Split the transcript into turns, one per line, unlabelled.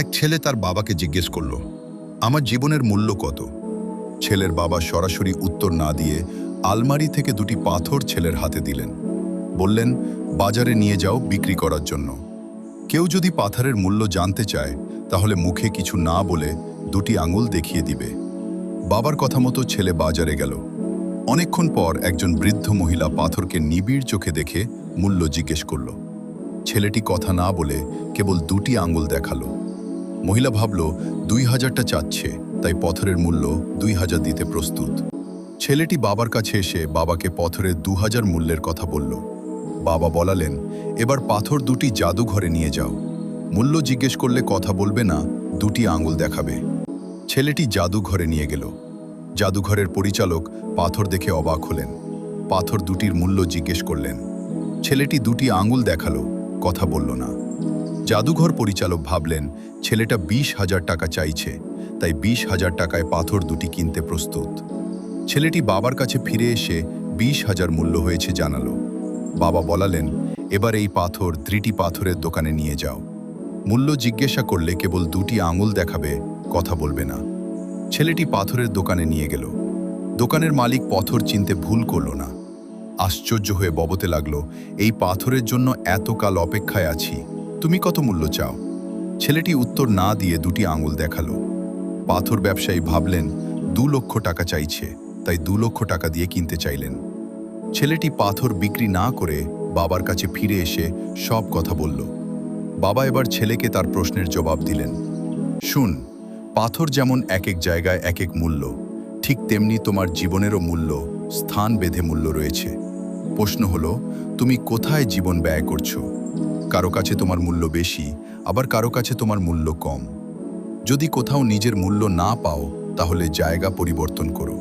এক ছেলে তার বাবাকে জিজ্ঞেস করল, আমার জীবনের মূল্য কত? ছেলের বাবা সরাসরি উত্তর না দিয়ে আলমারি থেকে দুটি পাথর ছেলের হাতে দিলেন। বললেন, বাজারে নিয়ে যাও বিক্রি করার জন্য। কেউ যদি পাথরের মূল্য জানতে চায় তাহলে মুখে কিছু না বলে দুটি আঙুল দেখিয়ে দিবে। বাবার কথা মতো ছেলে বাজারে গেল। অনেকক্ষণ পর একজন বৃদ্ধ মহিলা পাথরকে নিবিড় চোখে দেখে মূল্য জিজ্ঞেস করল। ছেলেটি কথা না বলে কেবল দুটি আঙুল দেখালো। মহিলা ভাবল 2000টা চাচ্ছে, তাই পাথরের মূল্য 2000 দিতে প্রস্তুত। ছেলেটি বাবার কাছে এসে বাবাকে পাথরের 2000 মূল্যের কথা বলল। বাবা বলালেন, এবার পাথর দুটি জাদুঘরে নিয়ে যাও। মূল্য জিজ্ঞেস করলে কথা বলবে না, দুটি আঙুল দেখাবে। ছেলেটি জাদুঘরে নিয়ে গেল। জাদুঘরের পরিচালক পাথর দেখে অবাক হলেন। পাথর দুটির মূল্য জিজ্ঞেস করলেন। ছেলেটি দুটি আঙুল দেখালো, কথা বলল না। জাদুঘর পরিচালক ভাবলেন ছেলেটা 20,000 টাকা চাইছে, তাই 20,000 টাকায় পাথর দুটি কিনতে প্রস্তুত। ছেলেটি বাবার কাছে ফিরে এসে 20,000 মূল্য হয়েছে জানালো। বাবা বলালেন, এবার এই পাথর দুটি পাথরের দোকানে নিয়ে যাও। মূল্য জিজ্ঞাসা করলে কেবল দুটি আঙুল দেখাবে, কথা বলবে না। ছেলেটি পাথরের দোকানে নিয়ে গেল। দোকানের মালিক পাথর চিনতে ভুল করল না। আশ্চর্য হয়ে বলতে লাগলো, এই পাথরের জন্য এতকাল অপেক্ষায় আছি, তুমি কত মূল্য চাও? ছেলেটি উত্তর না দিয়ে দুটি আঙুল দেখালো। পাথর ব্যবসায়ী ভাবলেন 2 লক্ষ টাকা চাইছে, তাই 2 লক্ষ টাকা দিয়ে কিনতে চাইলেন। ছেলেটি পাথর বিক্রি না করে বাবার কাছে ফিরে এসে সব কথা বলল। বাবা এবার ছেলেকে তার প্রশ্নের জবাব দিলেন। শুন, পাথর যেমন এক এক জায়গায় এক এক মূল্য, ঠিক তেমনি তোমার জীবনেরও মূল্য স্থান বেঁধে মূল্য রয়েছে। প্রশ্ন হলো, তুমি কোথায় জীবন ব্যয় করছো? কারো কাছে তোমার মূল্য বেশি, আবার কারো কাছে তোমার মূল্য কম। যদি কোথাও নিজের মূল্য না পাও, তাহলে জায়গা পরিবর্তন করো।